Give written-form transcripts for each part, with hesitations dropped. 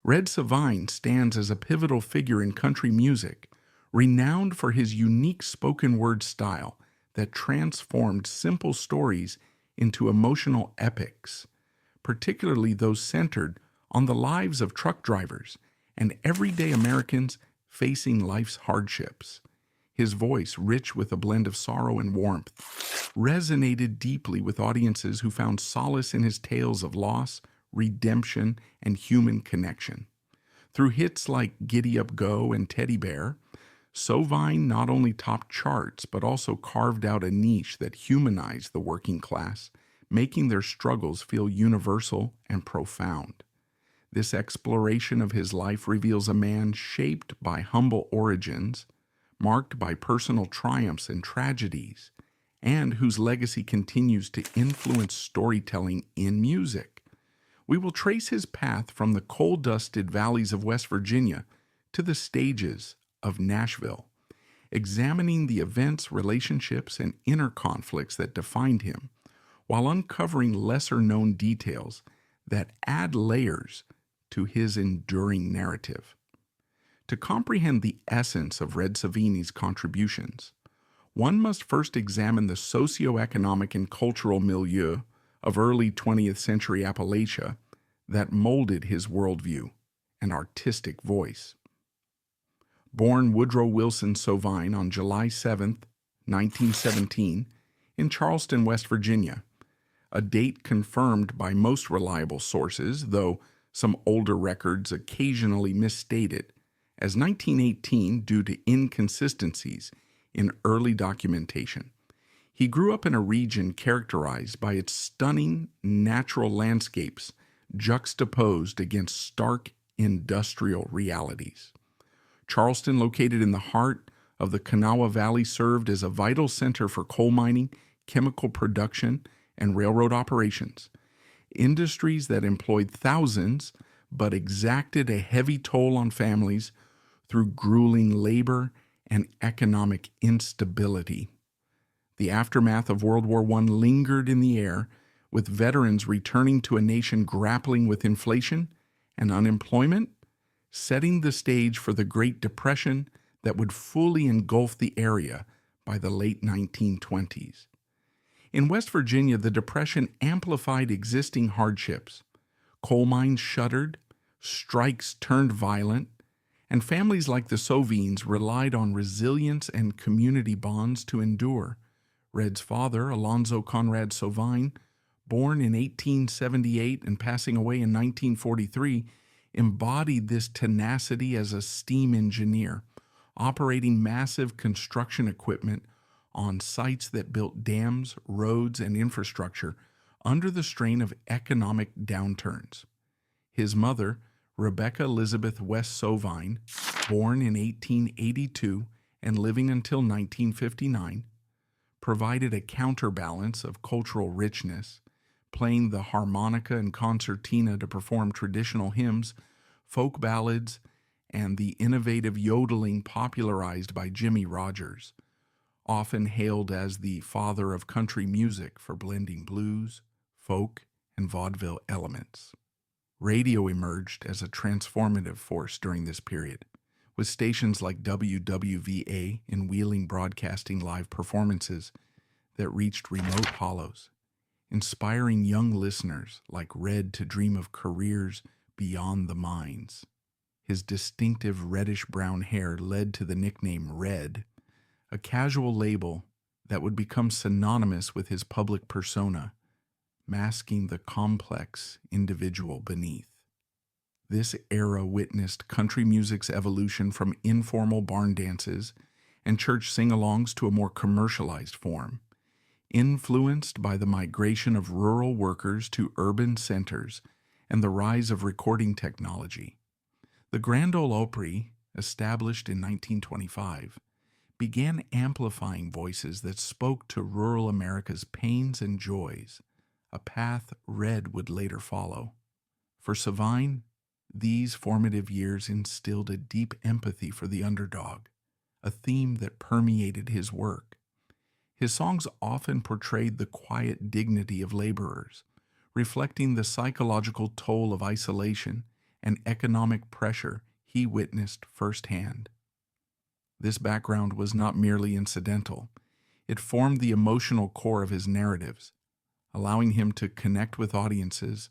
Red Sovine stands as a pivotal figure in country music, renowned for his unique spoken word style that transformed simple stories into emotional epics, particularly those centered on the lives of truck drivers and everyday Americans facing life's hardships. His voice, rich with a blend of sorrow and warmth, resonated deeply with audiences who found solace in his tales of loss, redemption, and human connection. Through hits like Giddyup Go and Teddy Bear, Sovine not only topped charts but also carved out a niche that humanized the working class, making their struggles feel universal and profound. This exploration of his life reveals a man shaped by humble origins, marked by personal triumphs and tragedies, and whose legacy continues to influence storytelling in music. We will trace his path from the coal-dusted valleys of West Virginia to the stages of Nashville, examining the events, relationships, and inner conflicts that defined him, while uncovering lesser-known details that add layers to his enduring narrative. To comprehend the essence of Red Sovine's contributions, one must first examine the socio-economic and cultural milieu of early 20th century Appalachia that molded his worldview and artistic voice. Born Woodrow Wilson Sovine on July 7, 1917, in Charleston, West Virginia, a date confirmed by most reliable sources, though some older records occasionally misstate it, as 1918 due to inconsistencies in early documentation. He grew up in a region characterized by its stunning natural landscapes juxtaposed against stark industrial realities. Charleston, located in the heart of the Kanawha Valley, served as a vital center for coal mining, chemical production, and railroad operations, industries that employed thousands but exacted a heavy toll on families through grueling labor and economic instability. The aftermath of World War I lingered in the air, with veterans returning to a nation grappling with inflation and unemployment, setting the stage for the Great Depression that would fully engulf the area by the late 1920s. In West Virginia, the Depression amplified existing hardships. Coal mines shuttered, strikes turned violent, and families like the Sovines relied on resilience and community bonds to endure. Red's father, Alonzo Conrad Sovine, born in 1878 and passing away in 1943, embodied this tenacity as a steam engineer, operating massive construction equipment on sites that built dams, roads, and infrastructure under the strain of economic downturns. His mother, Rebecca Elizabeth West Sovine, born in 1882 and living until 1959, provided a counterbalance of cultural richness, playing the harmonica and concertina to perform traditional hymns, folk ballads, and the innovative yodeling popularized by Jimmie Rodgers, often hailed as the father of country music for blending blues, folk, and vaudeville elements. Radio emerged as a transformative force during this period, with stations like WWVA in Wheeling broadcasting live performances that reached remote hollows, inspiring young listeners like Red to dream of careers beyond the mines. His distinctive reddish-brown hair led to the nickname Red, a casual label that would become synonymous with his public persona, masking the complex individual beneath. This era witnessed country music's evolution from informal barn dances and church sing-alongs to a more commercialized form, influenced by the migration of rural workers to urban centers and the rise of recording technology. The Grand Ole Opry, established in 1925, began amplifying voices that spoke to rural America's pains and joys, a path Red would later follow. For Sovine, these formative years instilled a deep empathy for the underdog, a theme that permeated his work. His songs often portrayed the quiet dignity of laborers, reflecting the psychological toll of isolation and economic pressure he witnessed firsthand. This background was not merely incidental. It formed the emotional core of his narratives, allowing him to connect with audiences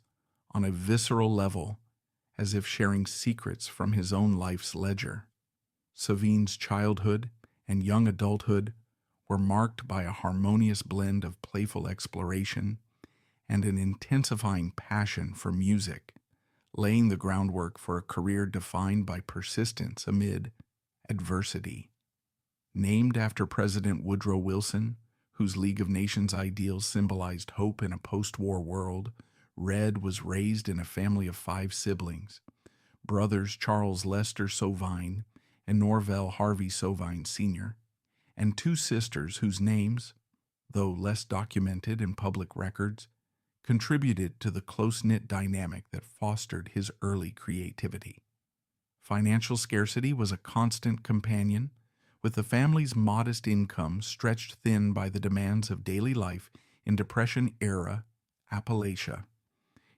on a visceral level, as if sharing secrets from his own life's ledger. Sovine's childhood and young adulthood were marked by a harmonious blend of playful exploration and an intensifying passion for music, laying the groundwork for a career defined by persistence amid adversity. Named after President Woodrow Wilson, whose League of Nations ideals symbolized hope in a post-war world, Red was raised in a family of 5 siblings: brothers Charles Lester Sovine and Norvell Harvey Sovine Sr., and 2 sisters whose names, though less documented in public records, contributed to the close-knit dynamic that fostered his early creativity. Financial scarcity was a constant companion, with the family's modest income stretched thin by the demands of daily life in Depression-era Appalachia.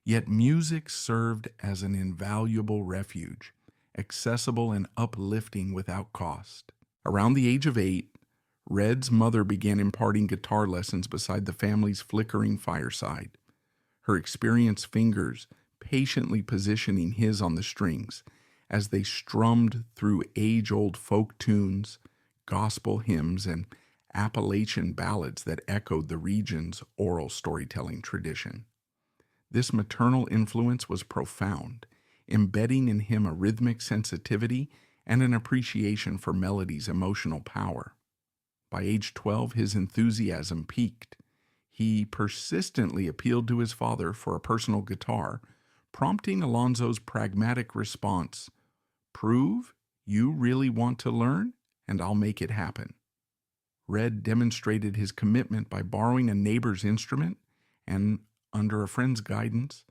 Yet music served as an invaluable refuge, accessible and uplifting without cost. Around the age of 8, Red's mother began imparting guitar lessons beside the family's flickering fireside, her experienced fingers patiently positioning his on the strings as they strummed through age-old folk tunes, gospel hymns, and Appalachian ballads that echoed the region's oral storytelling tradition. This maternal influence was profound, embedding in him a rhythmic sensitivity and an appreciation for melody's emotional power. By age 12, his enthusiasm peaked. He persistently appealed to his father for a personal guitar, prompting Alonzo's pragmatic response, "Prove you really want to learn, and I'll make it happen." Red demonstrated his commitment by borrowing a neighbor's instrument and, under a friend's guidance,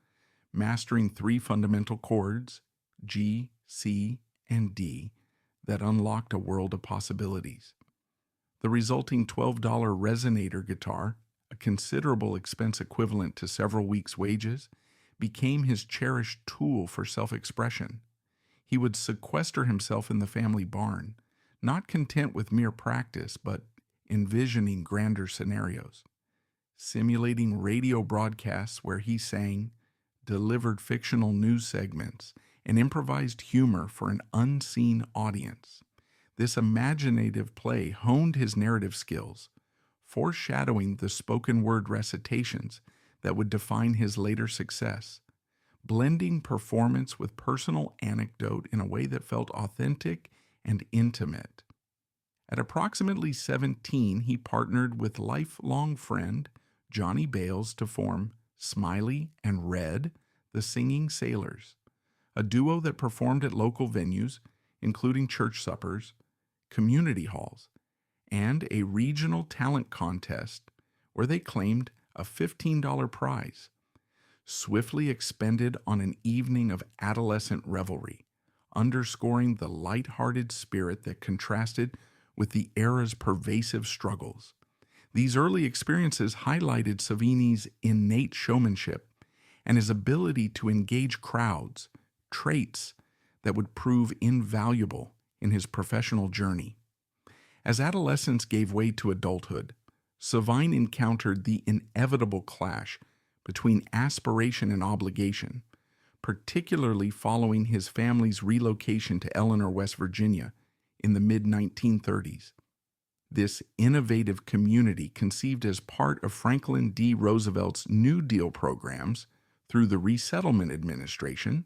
mastering 3 fundamental chords, G, C, and D, that unlocked a world of possibilities. The resulting $12 resonator guitar, a considerable expense equivalent to several weeks' wages, became his cherished tool for self-expression. He would sequester himself in the family barn, not content with mere practice, but envisioning grander scenarios, simulating radio broadcasts where he sang, delivered fictional news segments, and improvised humor for an unseen audience. This imaginative play honed his narrative skills, foreshadowing the spoken word recitations that would define his later success, blending performance with personal anecdote in a way that felt authentic and intimate. At approximately 17, he partnered with lifelong friend Johnny Bales to form Smiley and Red, the Singing Sailors, a duo that performed at local venues, including church suppers, community halls, and a regional talent contest where they claimed a $15 prize, swiftly expended on an evening of adolescent revelry, underscoring the light-hearted spirit that contrasted with the era's pervasive struggles. These early experiences highlighted Sovine's innate showmanship and his ability to engage crowds, traits that would prove invaluable in his professional journey. As adolescence gave way to adulthood, Sovine encountered the inevitable clash between aspiration and obligation, particularly following his family's relocation to Eleanor, West Virginia in the mid-1930s. This innovative community, conceived as part of Franklin D. Roosevelt's New Deal programs through the Resettlement Administration,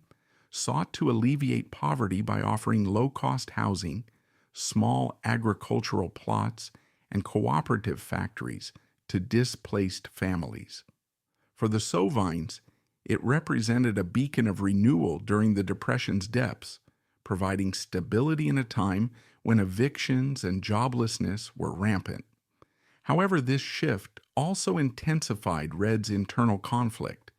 sought to alleviate poverty by offering low-cost housing, small agricultural plots, and cooperative factories to displaced families. For the Sovines, it represented a beacon of renewal during the Depression's depths, providing stability in a time when evictions and joblessness were rampant. However, this shift also intensified Red's internal conflict,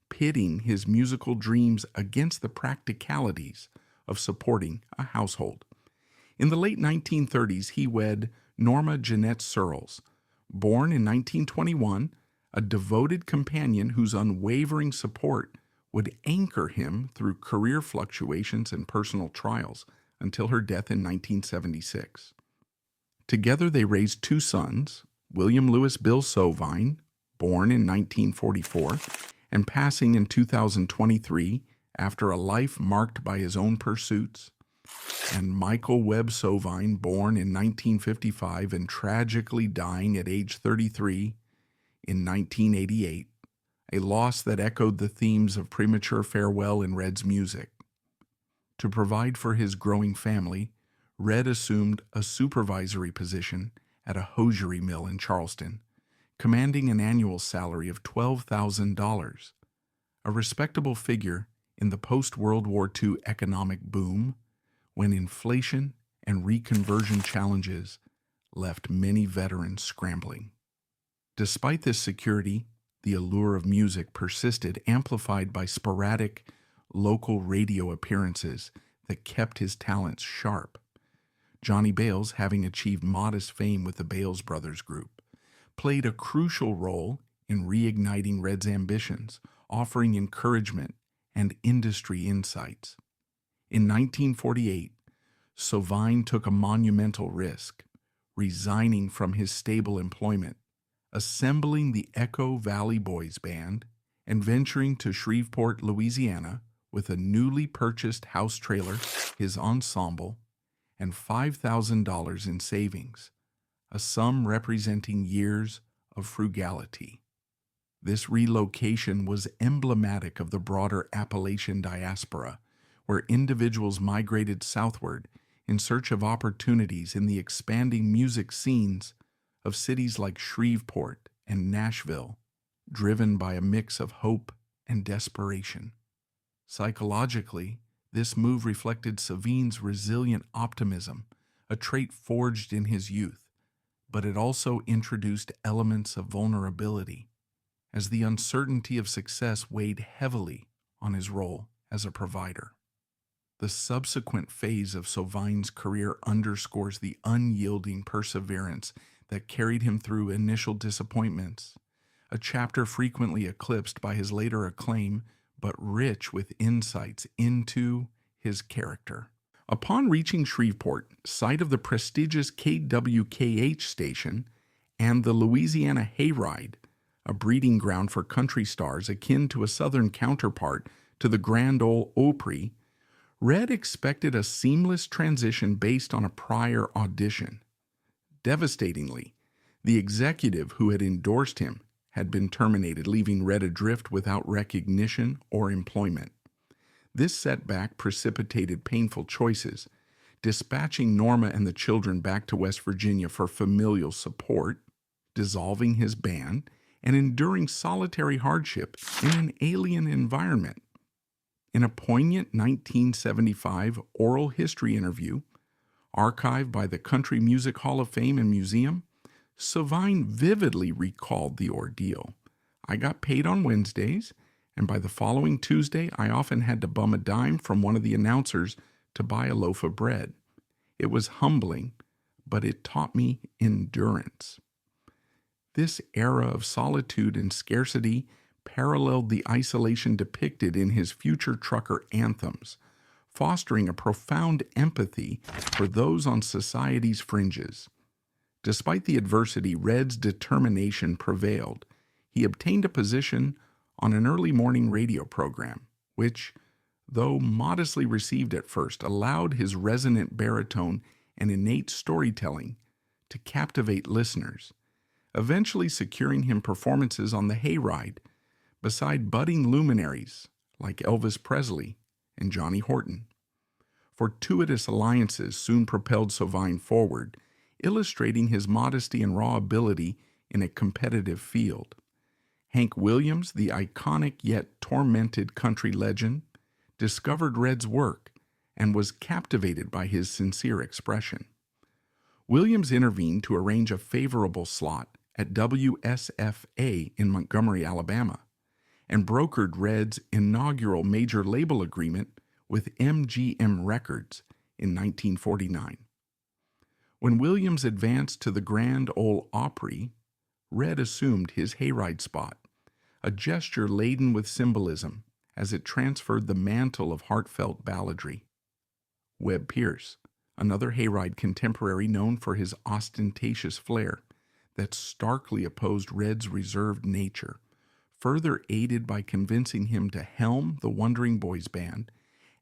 pitting his musical dreams against the practicalities of supporting a household. In the late 1930s, he wed Norma Jeanette Searles, born in 1921, a devoted companion whose unwavering support would anchor him through career fluctuations and personal trials until her death in 1976. Together they raised two sons, William Lewis Bill Sovine, born in 1944 and passing in 2023 after a life marked by his own pursuits, and Michael Webb Sovine, born in 1955 and tragically dying at age 33 in 1988, a loss that echoed the themes of premature farewell in Red's music. To provide for his growing family, Red assumed a supervisory position at a hosiery mill in Charleston, commanding an annual salary of $12,000, a respectable figure in the post-World War II economic boom, when inflation and reconversion challenges left many veterans scrambling. Despite this security, the allure of music persisted, amplified by sporadic local radio appearances that kept his talents sharp. Johnny Bales, having achieved modest fame with the Bales Brothers Group, played a crucial role in reigniting Red's ambitions, offering encouragement and industry insights. In 1948, Sovine took a monumental risk, resigning from his stable employment, assembling the Echo Valley Boys Band, and venturing to Shreveport, Louisiana, with a newly purchased house trailer, his ensemble, and $5,000 in savings, a sum representing years of frugality. This relocation was emblematic of the broader Appalachian diaspora, where individuals migrated southward in search of opportunities in the expanding music scenes of cities like Shreveport and Nashville, driven by a mix of hope and desperation. Psychologically, this move reflected Sovine's resilient optimism, a trait forged in his youth, but it also introduced elements of vulnerability, as the uncertainty of success weighed heavily on his role as a provider. The subsequent phase of Sovine's career underscores the unyielding perseverance that carried him through initial disappointments, a chapter frequently eclipsed by his later acclaim, but rich with insights into his character. Upon reaching Shreveport, site of the prestigious KWKH station and the Louisiana Hayride, a breeding ground for country stars akin to a southern counterpart to the Grand Ole Opry, Red expected a seamless transition based on a prior audition. Devastatingly, the executive who had endorsed him had been terminated, leaving Red adrift without recognition or employment. This setback precipitated painful choices, dispatching Norma and the children back to West Virginia for familial support, dissolving his band, and enduring solitary hardship in an alien environment. In a poignant 1975 oral history interview, archived by the Country Music Hall of Fame and Museum, Sovine vividly recalled the ordeal. "I got paid on Wednesdays, and by the following Tuesday, I often had to bum a dime from one of the announcers to buy a loaf of bread. It was humbling, but it taught me endurance." This era of solitude and scarcity paralleled the isolation depicted in his future trucker anthems, fostering a profound empathy for those on society's fringes. Despite the adversity, Red's determination prevailed. He obtained a position on an early morning radio program, which, though modestly received at first, allowed his resonant baritone and innate storytelling to captivate listeners, eventually securing him performances on the Hayride beside budding luminaries like Elvis Presley and Johnny Horton. Fortuitous alliances soon propelled Sovine forward, illustrating his modesty and raw ability in a competitive field. Hank Williams, the iconic yet tormented country legend, discovered Red's work and was captivated by his sincere expression. Williams intervened to arrange a favorable slot at WSFA in Montgomery, Alabama, and brokered Red's inaugural major label agreement with MGM Records in 1949. When Williams advanced to the Grand Ole Opry, Red assumed his Hayride spot, a gesture laden with symbolism, as it transferred the mantle of heartfelt balladry. Webb Pierce, another hayride contemporary known for his ostentatious flair that starkly opposed Red's reserved nature, further aided by convincing him to helm the Wandering Boys Band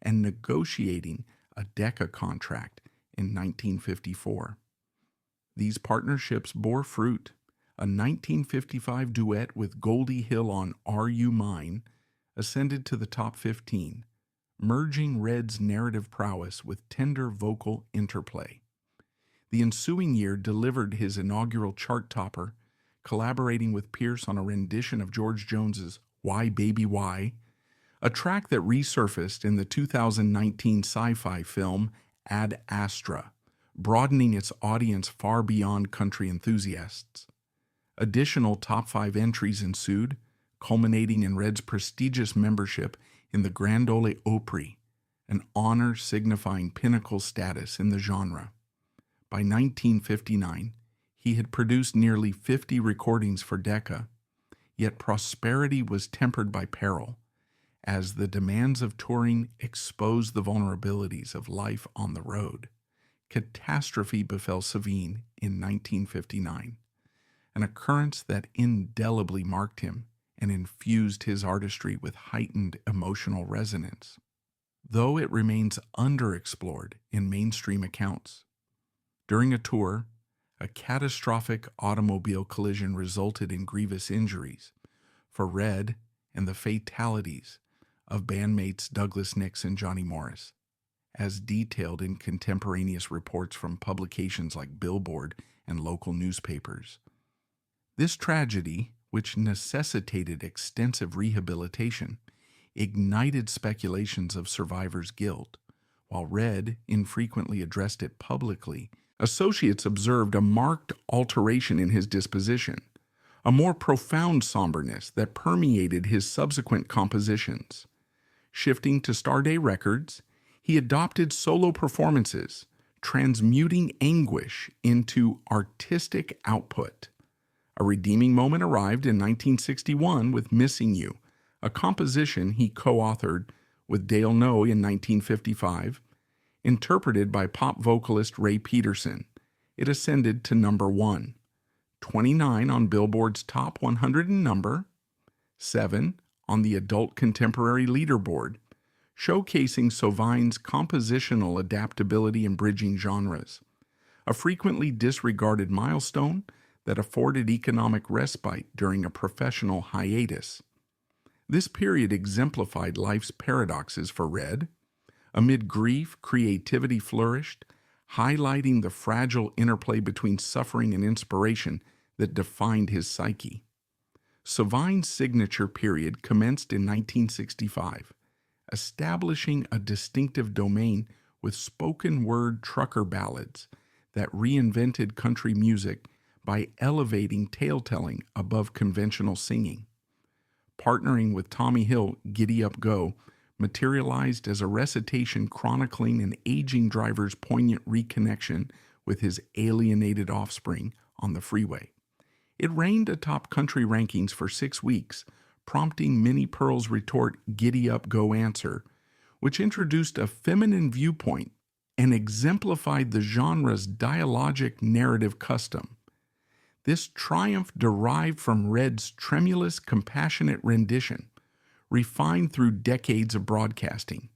and negotiating a Decca contract in 1954. These partnerships bore fruit. A 1955 duet with Goldie Hill on Are You Mine ascended to the top 15, merging Red's narrative prowess with tender vocal interplay. The ensuing year delivered his inaugural chart topper, collaborating with Pierce on a rendition of George Jones's Why Baby Why, a track that resurfaced in the 2019 sci-fi film Ad Astra, broadening its audience far beyond country enthusiasts. Additional top 5 entries ensued, culminating in Red's prestigious membership in the Grand Ole Opry, an honor signifying pinnacle status in the genre. By 1959, he had produced nearly 50 recordings for Decca, yet prosperity was tempered by peril, as the demands of touring exposed the vulnerabilities of life on the road. Catastrophe befell Sovine in 1959, an occurrence that indelibly marked him and infused his artistry with heightened emotional resonance, though it remains underexplored in mainstream accounts. During a tour, a catastrophic automobile collision resulted in grievous injuries for Red and the fatalities of bandmates Douglas Nicks and Johnny Morris, as detailed in contemporaneous reports from publications like Billboard and local newspapers. This tragedy, which necessitated extensive rehabilitation, ignited speculations of survivors' guilt. While Red infrequently addressed it publicly, associates observed a marked alteration in his disposition, a more profound somberness that permeated his subsequent compositions. Shifting to Starday Records, he adopted solo performances, transmuting anguish into artistic output. A redeeming moment arrived in 1961 with Missing You, a composition he co-authored with Dale Noe in 1955, interpreted by pop vocalist Ray Peterson. It ascended to number 1, 29 on Billboard's Top 100 and number, 7 on the Adult Contemporary Leaderboard, showcasing Sovine's compositional adaptability in bridging genres, a frequently disregarded milestone that afforded economic respite during a professional hiatus. This period exemplified life's paradoxes for Red. Amid grief, creativity flourished, highlighting the fragile interplay between suffering and inspiration that defined his psyche. Sovine's signature period commenced in 1965, establishing a distinctive domain with spoken-word trucker ballads that reinvented country music by elevating tale-telling above conventional singing. Partnering with Tommy Hill, Giddyup Go materialized as a recitation chronicling an aging driver's poignant reconnection with his alienated offspring on the freeway. It reigned atop country rankings for 6 weeks, prompting Minnie Pearl's retort Giddyup Go answer, which introduced a feminine viewpoint and exemplified the genre's dialogic narrative custom. This triumph derived from Red's tremulous, compassionate rendition, refined through decades of broadcasting.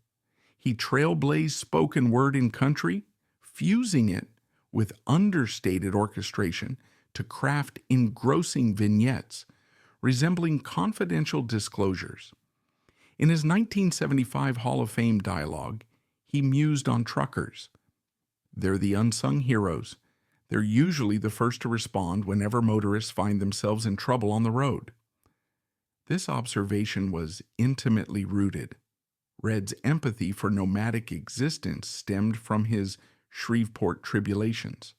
He trailblazed spoken word in country, fusing it with understated orchestration to craft engrossing vignettes resembling confidential disclosures. In his 1975 Hall of Fame dialogue, he mused on truckers. They're the unsung heroes. They're usually the first to respond whenever motorists find themselves in trouble on the road. This observation was intimately rooted. Red's empathy for nomadic existence stemmed from his Shreveport tribulations.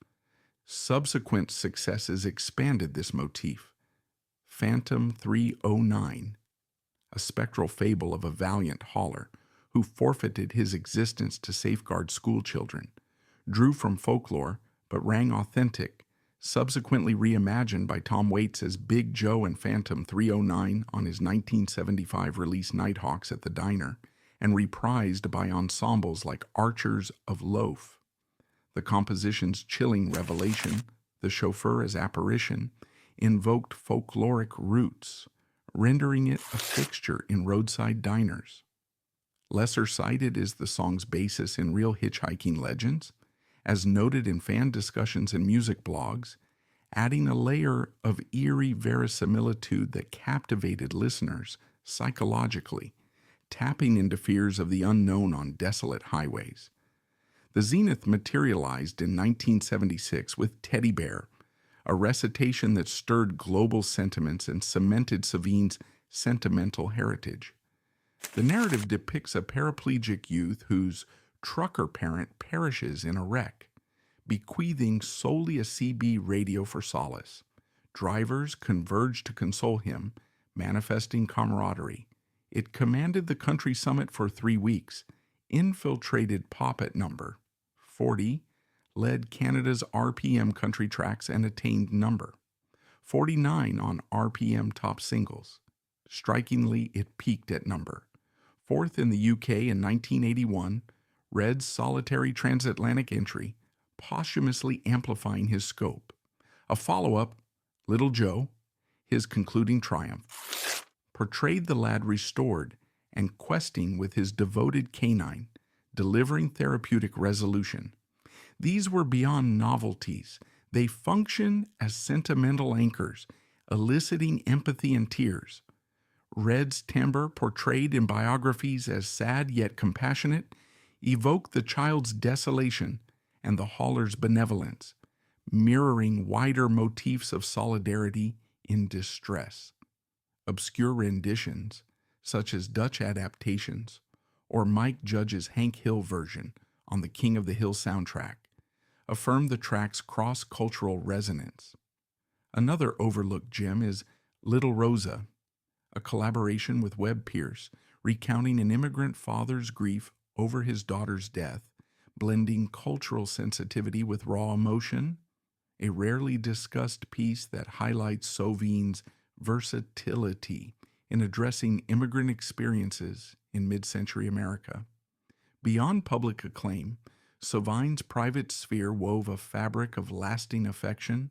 Subsequent successes expanded this motif. Phantom 309, a spectral fable of a valiant hauler who forfeited his existence to safeguard schoolchildren, drew from folklore but rang authentic, Subsequently reimagined by Tom Waits as Big Joe and Phantom 309 on his 1975 release Nighthawks at the Diner, and reprised by ensembles like Archers of Loaf. The composition's chilling revelation, the chauffeur as apparition, invoked folkloric roots, rendering it a fixture in roadside diners. Lesser cited is the song's basis in real hitchhiking legends, as noted in fan discussions and music blogs, adding a layer of eerie verisimilitude that captivated listeners psychologically, tapping into fears of the unknown on desolate highways. The zenith materialized in 1976 with Teddy Bear, a recitation that stirred global sentiments and cemented Sovine's sentimental heritage. The narrative depicts a paraplegic youth whose trucker parent perishes in a wreck, bequeathing solely a CB radio for solace. Drivers converge to console him, manifesting camaraderie. It commanded the country summit for 3 weeks, infiltrated pop at number 40, led Canada's RPM country tracks and attained number 49 on RPM top singles. Strikingly, it peaked at number 4th in the UK in 1981, Red's solitary transatlantic entry, posthumously amplifying his scope. A follow-up, Little Joe, his concluding triumph, portrayed the lad restored and questing with his devoted canine, delivering therapeutic resolution. These were beyond novelties. They function as sentimental anchors, eliciting empathy and tears. Red's timbre, portrayed in biographies as sad yet compassionate, evoked the child's desolation and the hauler's benevolence, mirroring wider motifs of solidarity in distress. Obscure renditions, such as Dutch adaptations, or Mike Judge's Hank Hill version on the King of the Hill soundtrack, affirm the track's cross-cultural resonance. Another overlooked gem is Little Rosa, a collaboration with Webb Pierce, recounting an immigrant father's grief over his daughter's death, blending cultural sensitivity with raw emotion, a rarely discussed piece that highlights Sovine's versatility in addressing immigrant experiences in mid-century America. Beyond public acclaim, Sovine's private sphere wove a fabric of lasting affection,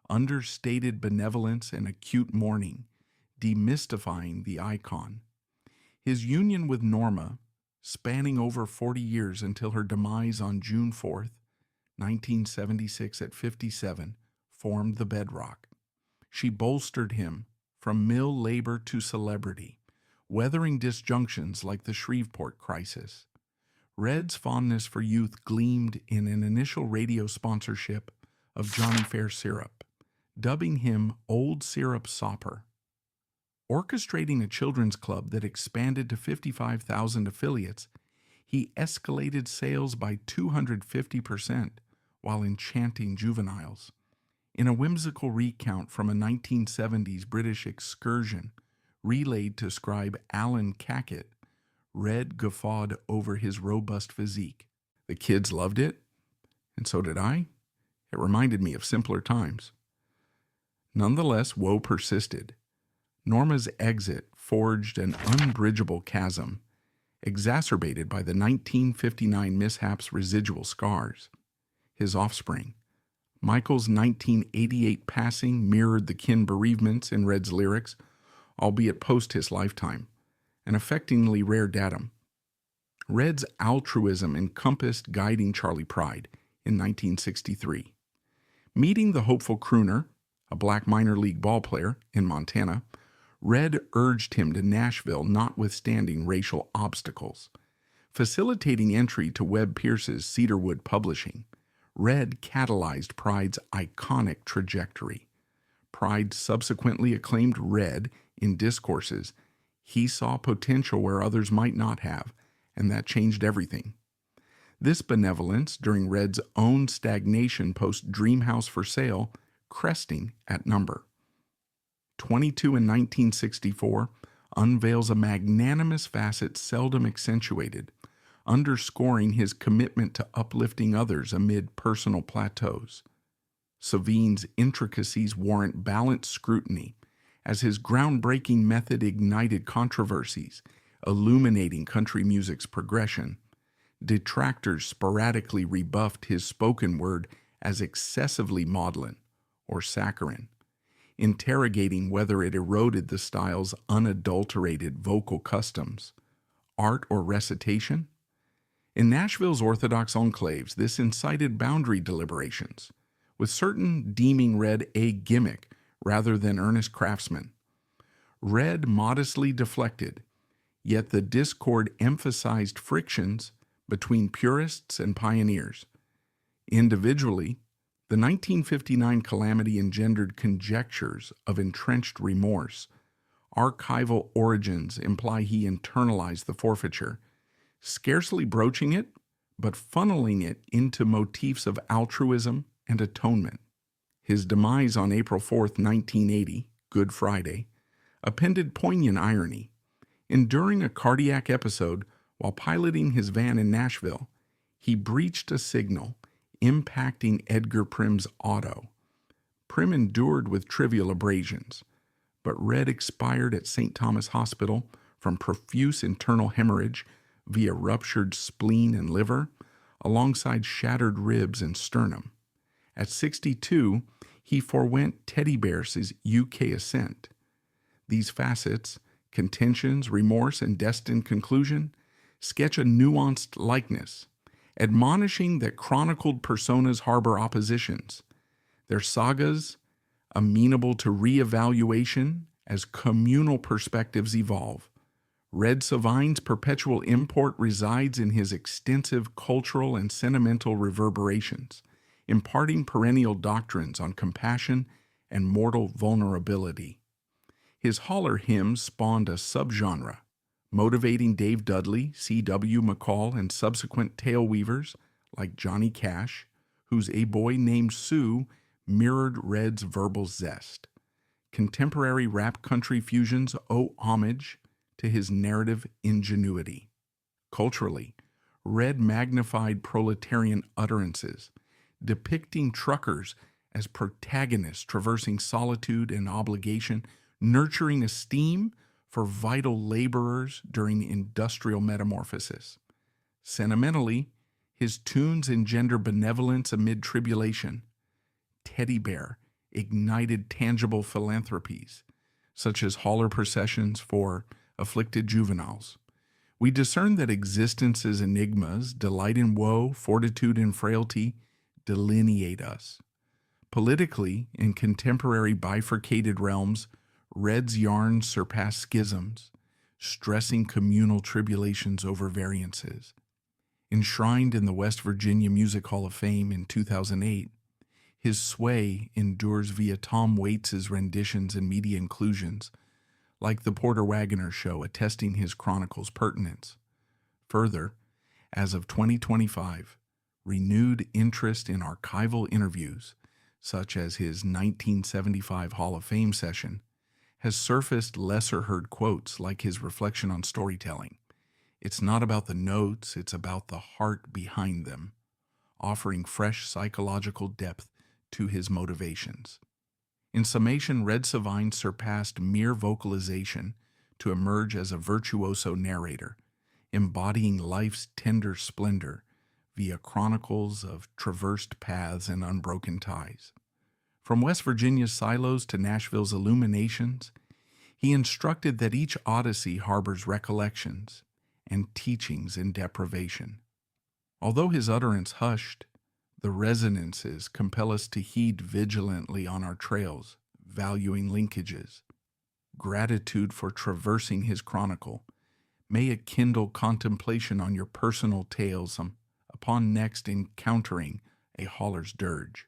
understated benevolence, and acute mourning, demystifying the icon. His union with Norma, spanning over 40 years until her demise on June 4th, 1976 at 57, formed the bedrock. She bolstered him from mill labor to celebrity, weathering disjunctions like the Shreveport crisis. Red's fondness for youth gleamed in an initial radio sponsorship of Johnny Fair Syrup, dubbing him Old Syrup Sopper. Orchestrating a children's club that expanded to 55,000 affiliates, he escalated sales by 250% while enchanting juveniles. In a whimsical recount from a 1970s British excursion relayed to scribe Alan Cackett, Red guffawed over his robust physique. The kids loved it, and so did I. It reminded me of simpler times. Nonetheless, woe persisted. Norma's exit forged an unbridgeable chasm, exacerbated by the 1959 mishap's residual scars. His offspring, Michael's 1988 passing, mirrored the kin bereavements in Red's lyrics, albeit post his lifetime, an affectingly rare datum. Red's altruism encompassed guiding Charlie Pride in 1963. Meeting the hopeful crooner, a black minor league ballplayer in Montana, Red urged him to Nashville notwithstanding racial obstacles. Facilitating entry to Webb Pierce's Cedarwood Publishing, Red catalyzed Pride's iconic trajectory. Pride subsequently acclaimed Red in discourses. He saw potential where others might not have, and that changed everything. This benevolence during Red's own stagnation post-Dreamhouse for Sale, cresting at number 22 in 1964, unveils a magnanimous facet seldom accentuated, underscoring his commitment to uplifting others amid personal plateaus. Sovine's intricacies warrant balanced scrutiny, as his groundbreaking method ignited controversies, illuminating country music's progression. Detractors sporadically rebuffed his spoken word as excessively maudlin or saccharine, interrogating whether it eroded the style's unadulterated vocal customs. Art or recitation? In Nashville's Orthodox enclaves, this incited boundary deliberations, with certain deeming Red a gimmick rather than earnest craftsman. Red modestly deflected, yet the discord emphasized frictions between purists and pioneers. Individually, the 1959 calamity engendered conjectures of entrenched remorse. Archival origins imply he internalized the forfeiture, scarcely broaching it, but funneling it into motifs of altruism and atonement. His demise on April 4, 1980, Good Friday, appended poignant irony. Enduring a cardiac episode while piloting his van in Nashville, he breached a signal, impacting Edgar Prim's auto. Prim endured with trivial abrasions, but Red expired at St. Thomas Hospital from profuse internal hemorrhage via ruptured spleen and liver, alongside shattered ribs and sternum. At 62, he forewent Teddy Bear's UK ascent. These facets, contentions, remorse, and destined conclusion, sketch a nuanced likeness, admonishing that chronicled personas harbor oppositions, their sagas amenable to re-evaluation as communal perspectives evolve. Red Sovine's perpetual import resides in his extensive cultural and sentimental reverberations, imparting perennial doctrines on compassion and mortal vulnerability. His holler hymns spawned a subgenre, motivating Dave Dudley, C.W. McCall, and subsequent tale weavers like Johnny Cash, whose A Boy Named Sue mirrored Red's verbal zest. Contemporary rap country fusions owe homage to his narrative ingenuity. Culturally, Red magnified proletarian utterances, depicting truckers as protagonists traversing solitude and obligation, nurturing esteem for vital laborers during industrial metamorphosis. Sentimentally, his tunes engender benevolence amid tribulation. Teddy Bear ignited tangible philanthropies, such as hauler processions for afflicted juveniles. We discern that existence's enigmas, delight in woe, fortitude in frailty, delineate us. Politically, in contemporary bifurcated realms, Red's yarns surpass schisms, stressing communal tribulations over variances. Enshrined in the West Virginia Music Hall of Fame in 2008, his sway endures via Tom Waits's renditions and media inclusions, like the Porter Wagoner Show, attesting his chronicle's pertinence. Further, as of 2025, renewed interest in archival interviews, such as his 1975 Hall of Fame session, has surfaced lesser-heard quotes like his reflection on storytelling. It's not about the notes, it's about the heart behind them, offering fresh psychological depth to his motivations. In summation, Red Sovine surpassed mere vocalization to emerge as a virtuoso narrator, embodying life's tender splendor via chronicles of traversed paths and unbroken ties. From West Virginia's silos to Nashville's illuminations, he instructed that each odyssey harbors recollections and teachings in deprivation. Although his utterance hushed, the resonances compel us to heed vigilantly on our trails, valuing linkages. Gratitude for traversing his chronicle. May it kindle contemplation on your personal tales upon next encountering a hauler's dirge.